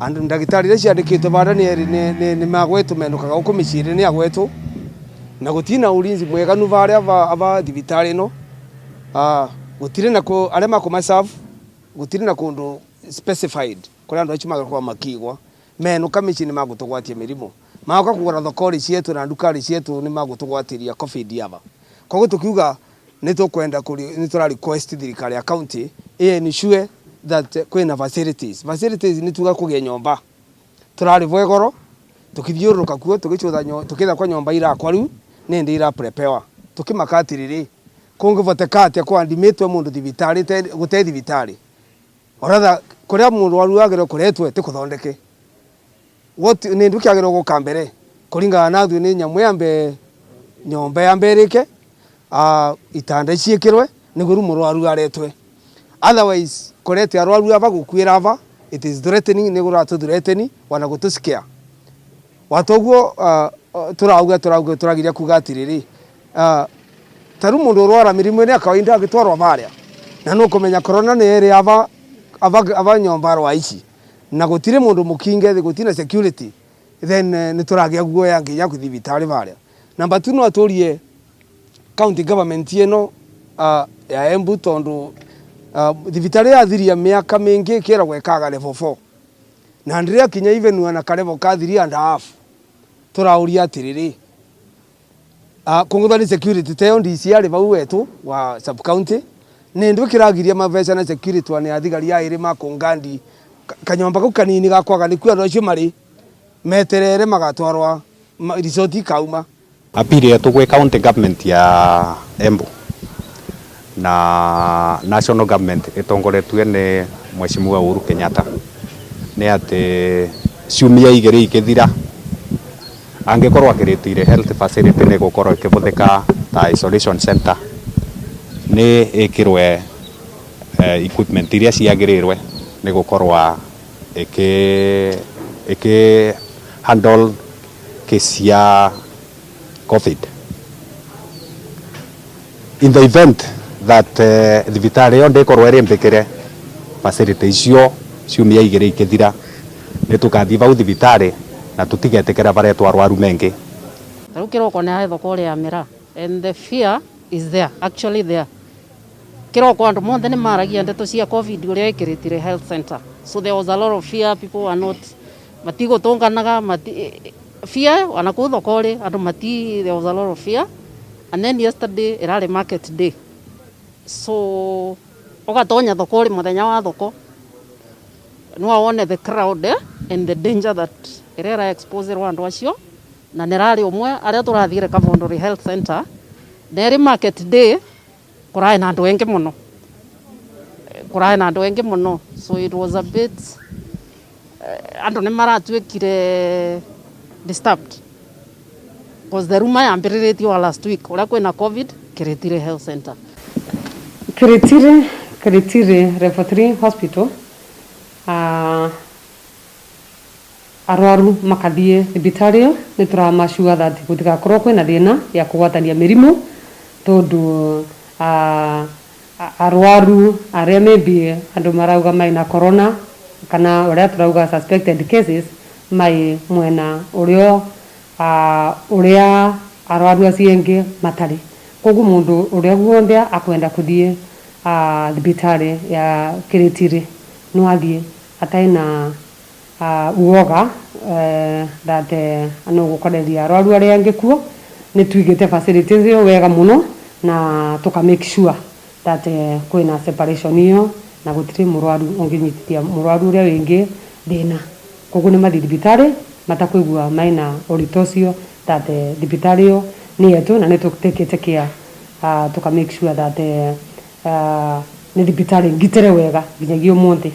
andu ndagitari iria ciandikitwo bada ni magwetu menukaga uko miciri ni agwetu na gutina ulinzi mwega nu baria aba thibitari no gutire na ko aria makumasafu gutire na kundu specified kuria andu acio magakorwo makigwa menuka micini magutugwatia mirimo magoka kugura thokori cietu na ndukari cietu ni magutugwatiria covid yaba koguo tukiuga ni tukwenda ni tura request thirikari ya county ensure that kwina facilities ni tuga kugia nyomba turari bwegoro tukithiuruka kuo tugichutha tukitha kwa nyomba ira kwa riu ni ndi ira prepare tukimakatiriri kungivotekate kwa ndimitwe mundu thibitari gute thibitari oratha kuria mundu waru agero kuretwe te kuthondeke ni nduki agero guka mbere kuringana na thu ni nyamu yambe nyomba yambereke itanda ciekirwe ni guru murwaru aretwe otherwise korete arwaru aba gukwira aba it is threatening ni guru atu threatening wana gutusikia watoguo turagiria kugatiriri taru mundu urwara mirimo ni akawaida agitwarwa baria na no kumenya corona ni ere aba nyomba rwa ici na gutire mundu mukinge gutina security then ni turagia guo yangi ya kuthibitari baria number 2 no aturie county government yeno ya Embu tondu thibitari ya thiria miaka mingi kira gwekaga level 4 na ndiria kinya even wana karevo ka 3.5 turauria atiriri kunguthani security teo ndisi ari bau wetu wa sub county ni ndu kiragiria mavesa na security wane athigari ya iri makungandi kanyomba ku kanini gakwaga ni kwero cio mari meterere magatwarwa resort kauma apiri tugwe county government ya Embu na national government itongoretwe ni Mheshimiwa Uhuru Kenyatta ni ati ciumia igiri ikithira angekorwo Kiritiri health facility ni gukorwo ikibuthika ta isolation center ni ikirwe equipment iria ciagirirwe ni gukorwa iki handle case ya COVID. In the event that thibitari yo ndikorwo iri mbikire facility icio ciumia igiri ikithira ni tukathi bau thibitari na tutigetekera baretwa arwaru mengi kiroko na hitho kore amira and the fear is there actually there kiroko andu monthe ni maragia ndeto cia COVID uria Kiritiri health center so there was a lot of fear people were not matigo tonganaga fear wana kutho kore andu mati there was a lot of fear and then yesterday irari market day so ogatonya thokori muthenya wa thoko no wone the crowd and the danger that irera expose rwandu acio na nerari umwe aria turathire Kavondori health center dairy market day kurai na andu wengi muno so it was a bit andu ni maratwikire disturbed because the rumor yambiriritio last week uria kwina COVID Kiritiri health center Kiritiri Referee Hospital Aruaru makathie thibitari ni turamashua that gutigakorwo kwina thina ya kugwatania mirimo tondu Aruaru aria maybe andu marauga maina corona kana uria turauga suspected cases mai mwena urio Aruaru acienge matari koguo mundu uria guothe akwenda kuthie thibitari ya Kiritiri no athie ataina uoga that ano gukoreria Aruaru aria angekuo ni tuigite facilities yo wega muno na tuka make sure that kwina separation iyo na gutire murwaru onginyitia murwaru uria wingi thina koguo ni mathibitari matakwigua maina oritocio that thibitari yo ni yetu na ni tutekete kia tuka make sure that ni thibitari ngitere wega nginyagio monte